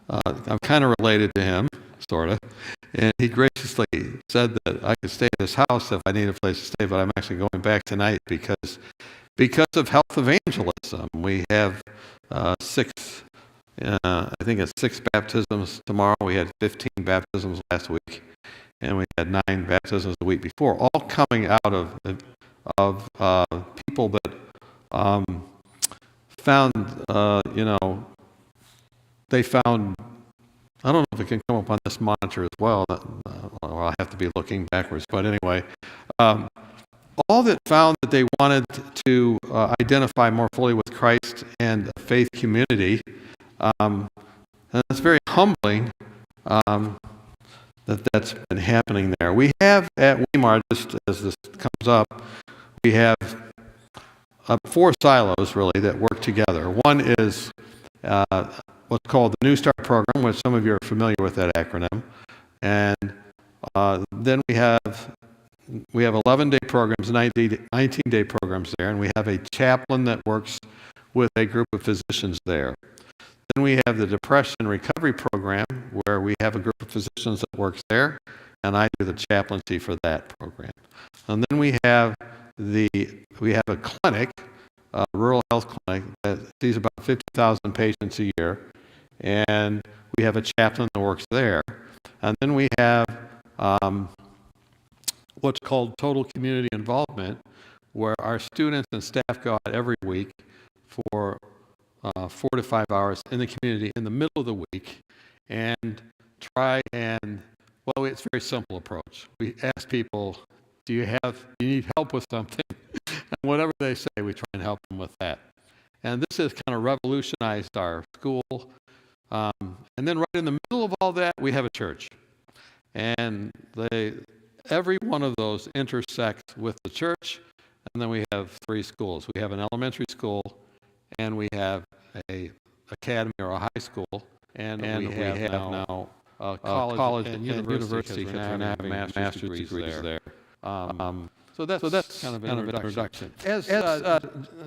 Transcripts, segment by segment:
I'm kind of related to him, sort of. And he graciously said that I could stay at his house if I need a place to stay, but I'm actually going back tonight because of health evangelism. We have I think it's 6 baptisms tomorrow. We had 15 baptisms last week, and we had 9 baptisms the week before, all coming out of people that found, they found, I don't know if it can come up on this monitor as well, or I'll have to be looking backwards, but anyway, all that found that they wanted to identify more fully with Christ and a faith community. And it's very humbling that's been happening there. We have at Weimar, just as this comes up, we have 4 silos really that work together. One is what's called the New Start program, which some of you are familiar with that acronym. And then we have 11-day programs, 19-day programs there, and we have a chaplain that works with a group of physicians there. Then we have the Depression Recovery Program, where we have a group of physicians that works there, and I do the chaplaincy for that program. And then we have a clinic, a rural health clinic that sees about 50,000 patients a year, and we have a chaplain that works there. And then we have what's called total community involvement, where our students and staff go out every week for 4 to 5 hours in the community in the middle of the week and it's a very simple approach. We ask people, do you need help with something? And whatever they say, we try and help them with that. And this has kind of revolutionized our school. And then right in the middle of all that, we have a church. And every one of those intersects with the church. And then we have 3 schools. We have an elementary school, and we have a academy or a high school, and we have now college and university because we're now having master's degrees there. So that's kind of an introduction. As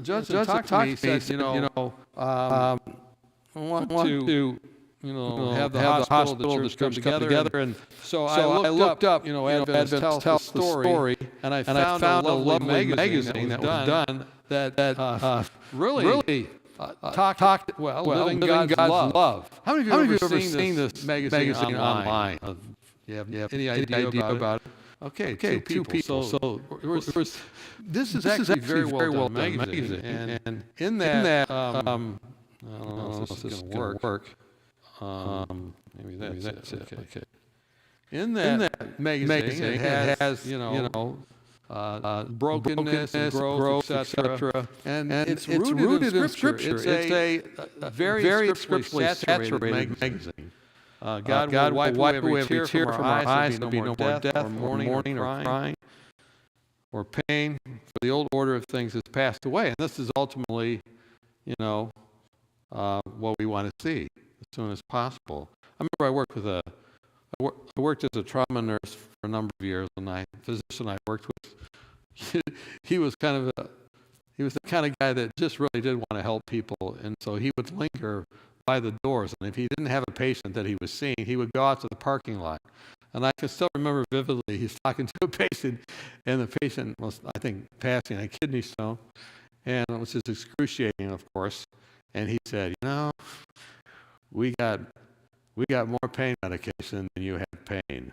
Judson talked to me, he said, I want to have the hospital, the church come together, and so I looked up, Adventist tells the story, and I found a lovely magazine that was done that really talked living God's love. How many of you have ever seen this magazine online? You have any idea about it? Okay, 2 people. So this is actually very well done magazine, and in that, I don't know if this is going to work. Maybe that's it. Okay. In that magazine, it has brokenness, and growth, etc. And it's rooted in Scripture. It's a very scripturally saturated magazine. God will wipe away every tear from our eyes. There'll be no more death, or mourning, or crying, or pain. For the old order of things has passed away. And this is ultimately, what we want to see as soon as possible. I remember I worked as a trauma nurse for a number of years, and the physician I worked with, he was the kind of guy that just really did want to help people, and so he would linger by the doors, and if he didn't have a patient that he was seeing, he would go out to the parking lot. And I can still remember vividly, he's talking to a patient, and the patient was, I think, passing a kidney stone, and it was just excruciating, of course. And he said, we got more pain medication than you have pain.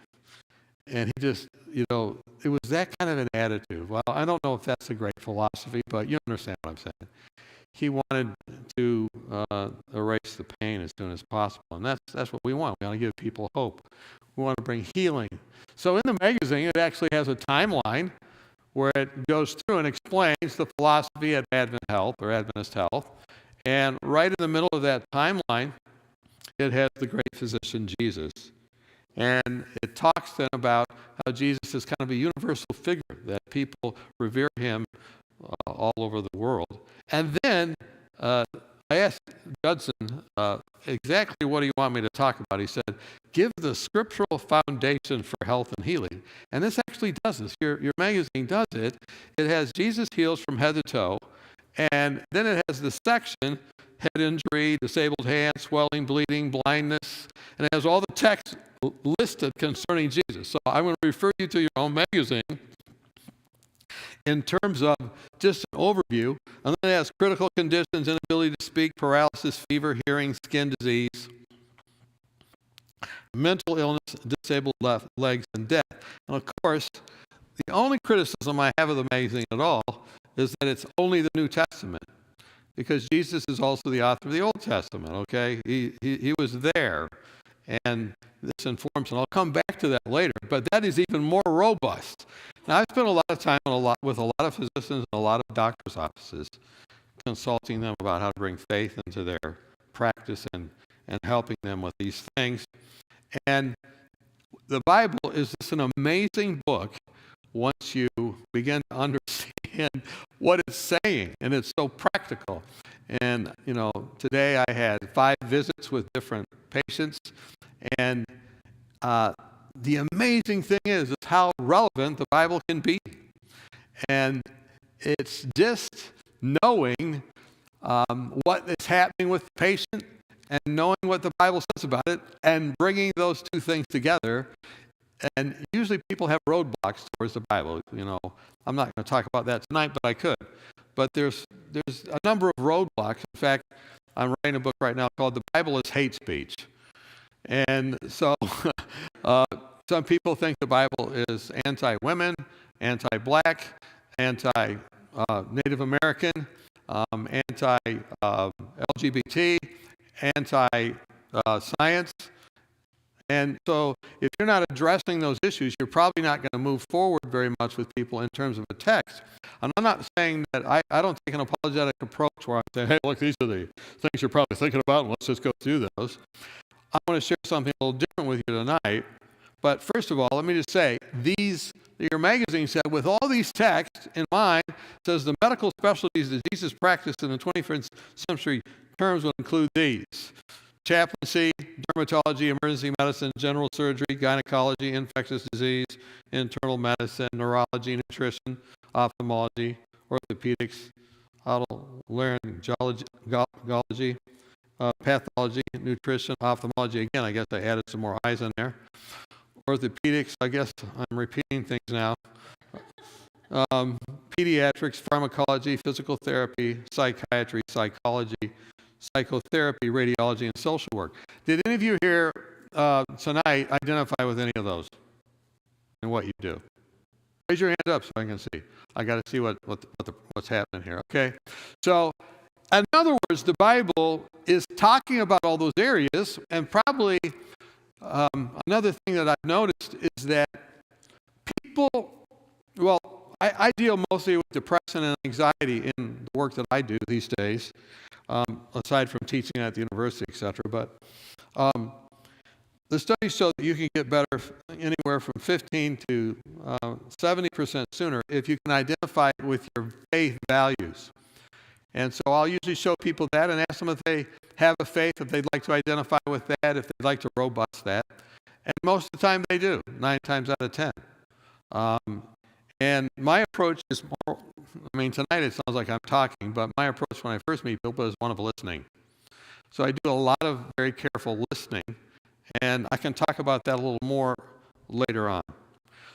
And he just, it was that kind of an attitude. Well, I don't know if that's a great philosophy, but you understand what I'm saying. He wanted to erase the pain as soon as possible, and that's what we want. We want to give people hope. We want to bring healing. So in the magazine, it actually has a timeline where it goes through and explains the philosophy of Adventist Health, and right in the middle of that timeline, it has the great physician Jesus. And it talks then about how Jesus is kind of a universal figure, that people revere him all over the world. And then I asked Judson exactly what do you want me to talk about. He said, give the scriptural foundation for health and healing. And this actually does this. Your magazine does it. It has Jesus heals from head to toe. And then it has the section head injury, disabled hand, swelling, bleeding, blindness, and it has all the text listed concerning Jesus. So I'm going to refer you to your own magazine in terms of just an overview. And then it has critical conditions, inability to speak, paralysis, fever, hearing, skin disease, mental illness, disabled left legs, and death. And of course, the only criticism I have of the magazine at all is that it's only the New Testament, because Jesus is also the author of the Old Testament, okay? He was there, and this informs, and I'll come back to that later, but that is even more robust. Now, I've spent a lot of time with a lot of physicians and a lot of doctors' offices, consulting them about how to bring faith into their practice and helping them with these things. And the Bible is just an amazing book once you begin to understand what it's saying, and it's so practical. And, today I had 5 visits with different patients, and the amazing thing is how relevant the Bible can be. And it's just knowing what is happening with the patient and knowing what the Bible says about it and bringing those two things together. And usually people have roadblocks towards the Bible. I'm not going to talk about that tonight, but I could. But there's a number of roadblocks. In fact, I'm writing a book right now called The Bible is Hate Speech. And so some people think the Bible is anti-women, anti-black, anti-Native American, anti-LGBT, anti-science. And so if you're not addressing those issues, you're probably not going to move forward very much with people in terms of a text. And I'm not saying that I don't take an apologetic approach where I say, hey, look, these are the things you're probably thinking about, and let's just go through those. I want to share something a little different with you tonight. But first of all, let me just say, your magazine said, with all these texts in mind, it says the medical specialties that Jesus practiced in the 21st century terms will include these: chaplaincy, dermatology, emergency medicine, general surgery, gynecology, infectious disease, internal medicine, neurology, nutrition, ophthalmology, orthopedics, otolaryngology, pathology, nutrition, ophthalmology. Again, I guess I added some more eyes in there. Orthopedics, I guess I'm repeating things now. Pediatrics, pharmacology, physical therapy, psychiatry, psychology, psychotherapy, radiology, and social work. Did any of you here tonight identify with any of those and what you do? Raise your hand up so I can see. I got to see what's happening here. Okay, so in other words, the Bible is talking about all those areas, and probably another thing that I've noticed is that I deal mostly with depression and anxiety in the work that I do these days, aside from teaching at the university, etc. But the studies show that you can get better anywhere from 15 to 70% sooner if you can identify it with your faith values. And so I'll usually show people that and ask them if they have a faith, if they'd like to identify with that, if they'd like to robust that. And most of the time they do, 9 times out of 10. And my approach is more, tonight it sounds like I'm talking, but my approach when I first meet people is one of listening. So I do a lot of very careful listening, and I can talk about that a little more later on.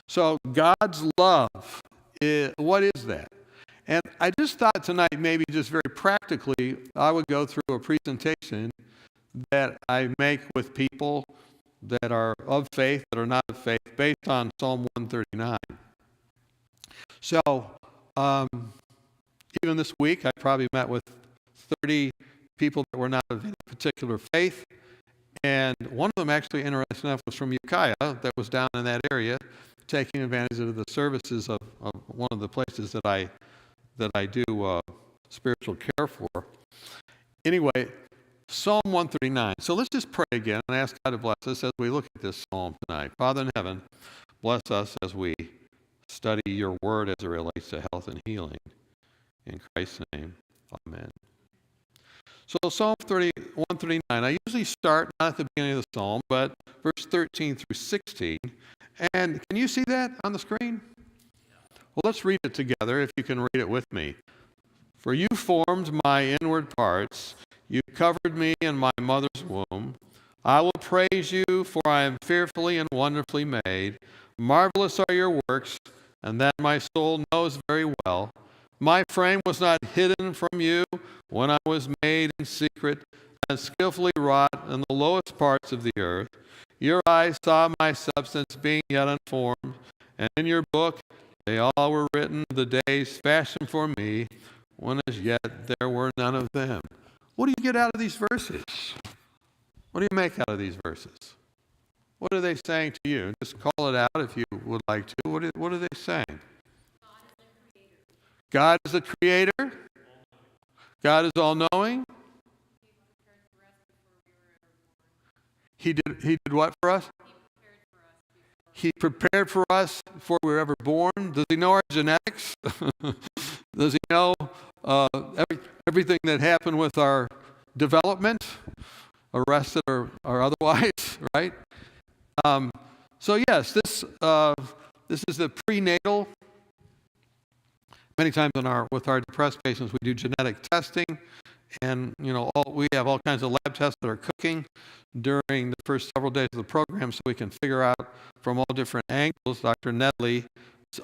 So God's love, what is that? And I just thought tonight, maybe just very practically, I would go through a presentation that I make with people that are of faith, that are not of faith, based on Psalm 139. So, even this week, I probably met with 30 people that were not of any particular faith, and one of them actually, interesting enough, was from Ukiah, that was down in that area, taking advantage of the services of one of the places that I do spiritual care for. Anyway, Psalm 139. So let's just pray again and ask God to bless us as we look at this psalm tonight. Father in heaven, bless us as we study your word as it relates to health and healing. In Christ's name, amen. So Psalm 139, I usually start not at the beginning of the psalm, but verse 13 through 16. And can you see that on the screen? Well, let's read it together if you can read it with me. For you formed my inward parts. You covered me in my mother's womb. I will praise you, for I am fearfully and wonderfully made. Marvelous are your works, and that my soul knows very well. My frame was not hidden from you when I was made in secret and skillfully wrought in the lowest parts of the earth. Your eyes saw my substance being yet unformed, and in your book they all were written, the days fashioned for me, when as yet there were none of them. What do you get out of these verses? What do you make out of these verses? What are they saying to you? Just call it out if you would like to. What are they saying? God is the creator. God is all-knowing. He did what for us? He prepared for us before we were ever born. Does he know our genetics? Does he know everything that happened with our development, arrested or otherwise, right? So yes, this is the prenatal. Many times with our depressed patients, we do genetic testing, and we have all kinds of lab tests that are cooking during the first several days of the program, so we can figure out from all different angles. Dr. Nedley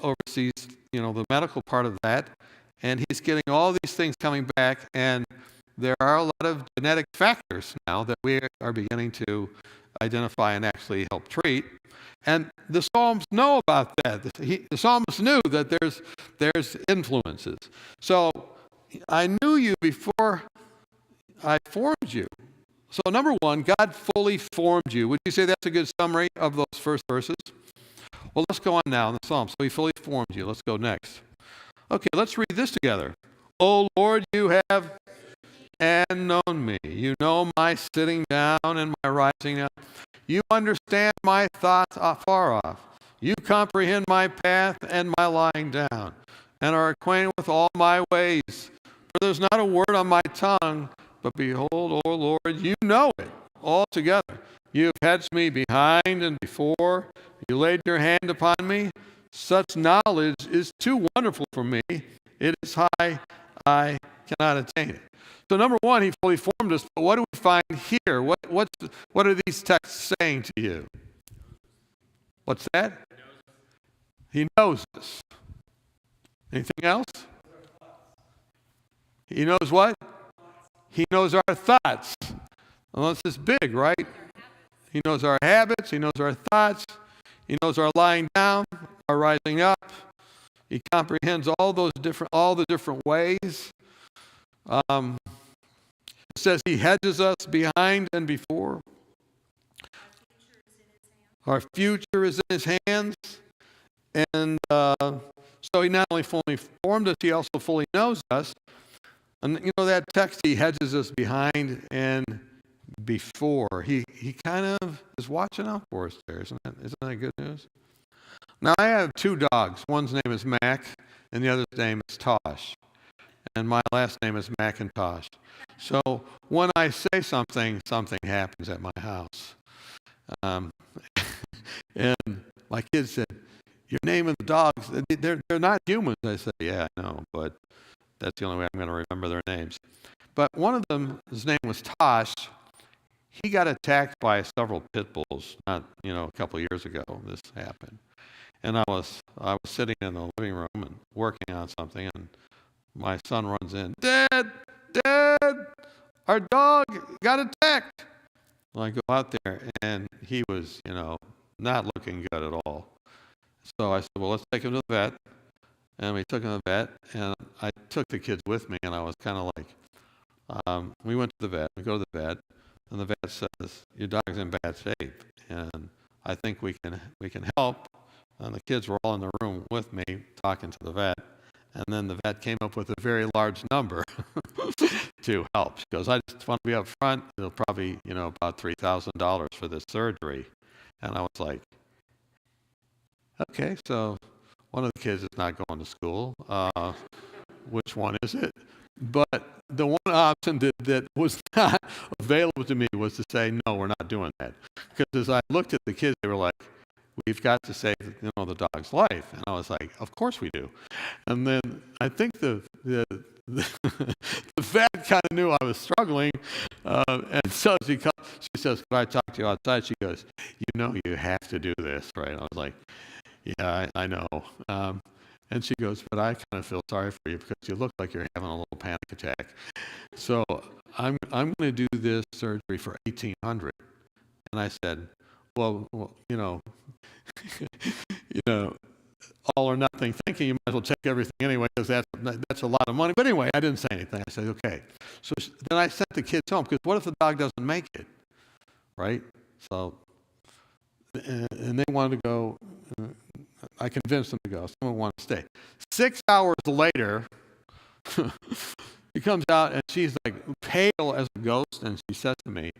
oversees the medical part of that, and he's getting all these things coming back, and there are a lot of genetic factors now that we are beginning to identify and actually help treat. And the Psalms know about that. The psalmist knew that there's influences. So I knew you before I formed you. So number one, God fully formed you. Would you say that's a good summary of those first verses? Well, let's go on now in the Psalms. So he fully formed you. Let's go next. Okay, let's read this together. O Lord, you have and known me. You know my sitting down and my rising up. You understand my thoughts afar off. You comprehend my path and my lying down, and are acquainted with all my ways. For there's not a word on my tongue, but behold, O Lord, you know it altogether. You have hedged me behind and before. You laid your hand upon me. Such knowledge is too wonderful for me. It is high, I cannot attain it. So number one, he fully formed us, but what do we find here? What are these texts saying to you? What's that? He knows us. Anything else? He knows what? He knows our thoughts. Well, this is big, right? He knows our habits. He knows our thoughts. He knows our lying down, our rising up. He comprehends all the different ways. It says he hedges us behind and before. Our future is in his hands. And so he not only fully formed us, he also fully knows us. And that text, he hedges us behind and before. He kind of is watching out for us there. Isn't that good news? Now, I have two dogs. One's name is Mac, and the other's name is Tosh. And my last name is Macintosh. So when I say something happens at my house. And my kids said, "You're naming the dogs. They're not humans." I said, "Yeah, I know, but that's the only way I'm going to remember their names." But one of them, his name was Tosh. He got attacked by several pit bulls. Not a couple of years ago. This happened, and I was sitting in the living room and working on something, and my son runs in, "Dad, our dog got attacked." Well, I go out there, and he was, not looking good at all. So I said, "Well, let's take him to the vet." And we took him to the vet, and I took the kids with me, and I was kind of like, we went to the vet. We go to the vet, and the vet says, "Your dog's in bad shape, and I think we can help." And the kids were all in the room with me talking to the vet. And then the vet came up with a very large number to help. She goes, "I just want to be up front. It'll probably, about $3,000 for this surgery." And I was like, okay, so one of the kids is not going to school. Which one is it? But the one option that was not available to me was to say, "No, we're not doing that." Because as I looked at the kids, they were like, we've got to save, the dog's life. And I was like, of course we do. And then I think the vet kind of knew I was struggling, and so she says, "Could I talk to you outside?" She goes, "You have to do this, right?" I was like, "Yeah, I know." And she goes, "But I kind of feel sorry for you because you look like you're having a little panic attack. So I'm going to do this surgery for $1,800." And I said, "Well, all or nothing thinking, you might as well check everything anyway because that's a lot of money." But anyway, I didn't say anything. I said, "Okay." So then I sent the kids home because what if the dog doesn't make it, right? So, and they wanted to go. I convinced them to go. Someone wanted to stay. 6 hours later, she comes out and she's like pale as a ghost, and she says to me,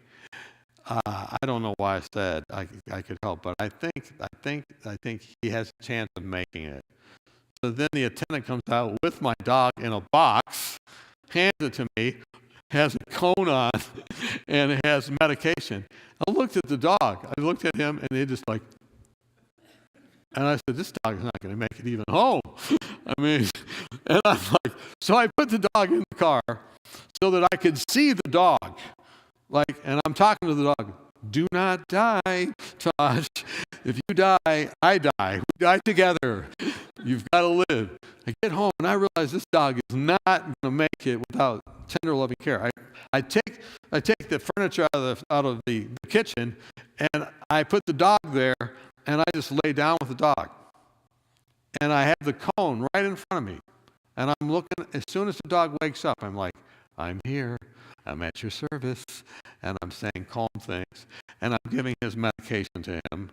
"I don't know why I said I could help, but I think he has a chance of making it." So then the attendant comes out with my dog in a box, hands it to me, has a cone on, and it has medication. I looked at the dog. I looked at him, and he just like, and I said, "This dog is not going to make it even home." I mean, and I'm like, so I put the dog in the car so that I could see the dog. And I'm talking to the dog, "Do not die, Tosh. If you die, I die. We die together. You've got to live." I get home and I realize this dog is not going to make it without tender, loving care. I take the furniture out of the kitchen, and I put the dog there, and I just lay down with the dog. And I have the cone right in front of me. And I'm looking, as soon as the dog wakes up, I'm like, "I'm here. I'm at your service." And I'm saying calm things. And I'm giving his medication to him.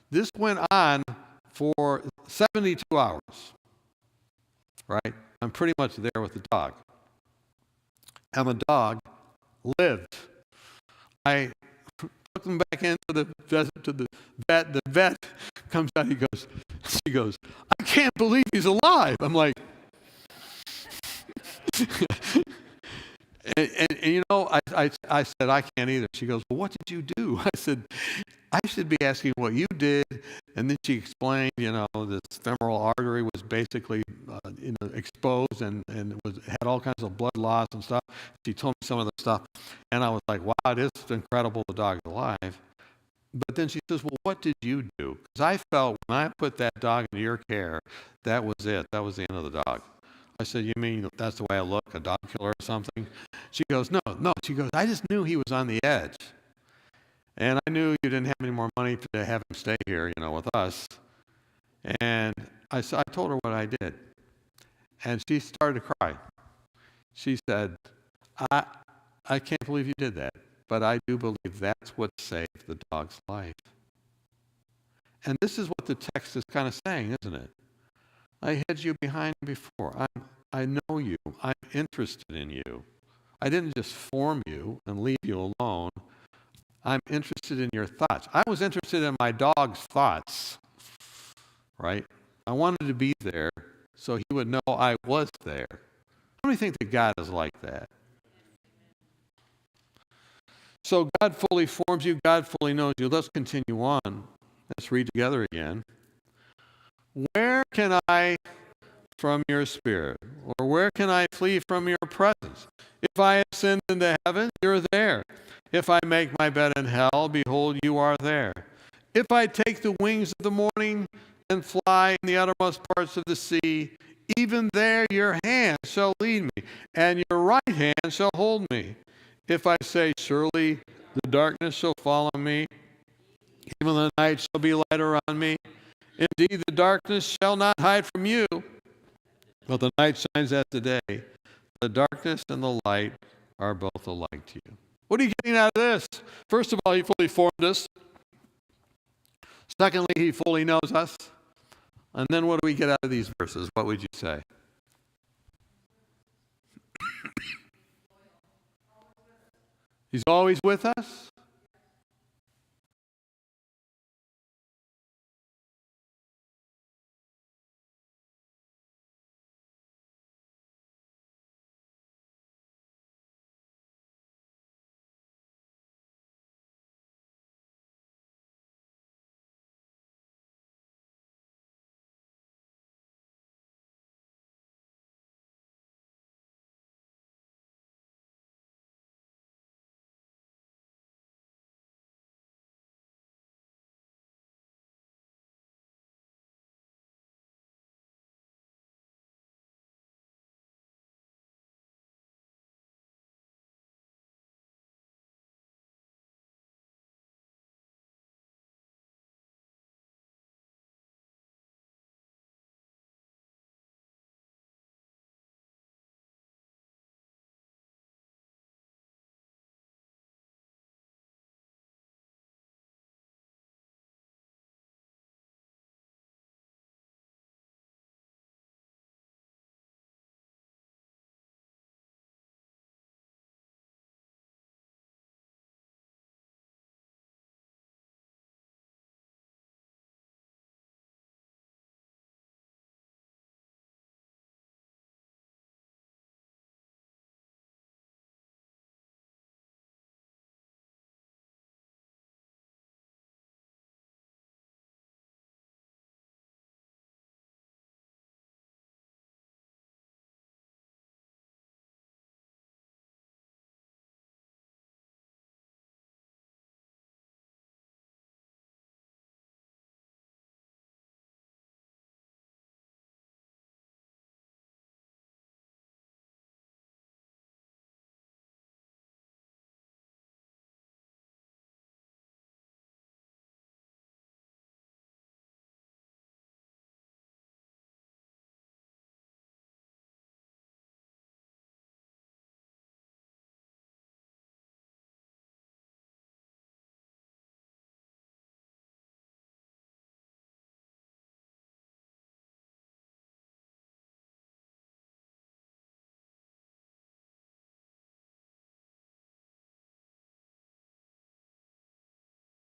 This went on for 72 hours, right? I'm pretty much there with the dog. And the dog lived. I took him back into the vet. The vet comes out, she goes, "I can't believe he's alive." I'm like, and I said, "I can't either." She goes, "Well, what did you do?" I said, "I should be asking what you did." And then she explained, this femoral artery was basically, exposed and had all kinds of blood loss and stuff. She told me some of the stuff, and I was like, "Wow, it is incredible the dog's alive." But then she says, "Well, what did you do?" Because I felt when I put that dog into your care, that was it. That was the end of the dog. I said, "You mean that's the way I look, a dog killer or something?" She goes, No. She goes, "I just knew he was on the edge. And I knew you didn't have any more money to have him stay here, with us." And I told her what I did. And she started to cry. She said, I can't believe you did that. But I do believe that's what saved the dog's life." And this is what the text is kind of saying, isn't it? I had you behind before. I know you. I'm interested in you. I didn't just form you and leave you alone. I'm interested in your thoughts. I was interested in my dog's thoughts, right? I wanted to be there so he would know I was there. How many think that God is like that? So God fully forms you. God fully knows you. Let's continue on. Let's read together again. "Where can I from your spirit? Or where can I flee from your presence? If I ascend into heaven, you're there. If I make my bed in hell, behold, you are there. If I take the wings of the morning and fly in the uttermost parts of the sea, even there your hand shall lead me, and your right hand shall hold me. If I say, surely the darkness shall fall on me, even the night shall be light around me. Indeed, the darkness shall not hide from you, but the night shines as the day. The darkness and the light are both alike to you." What are you getting out of this? First of all, he fully formed us. Secondly, he fully knows us. And then what do we get out of these verses? What would you say? He's always with us.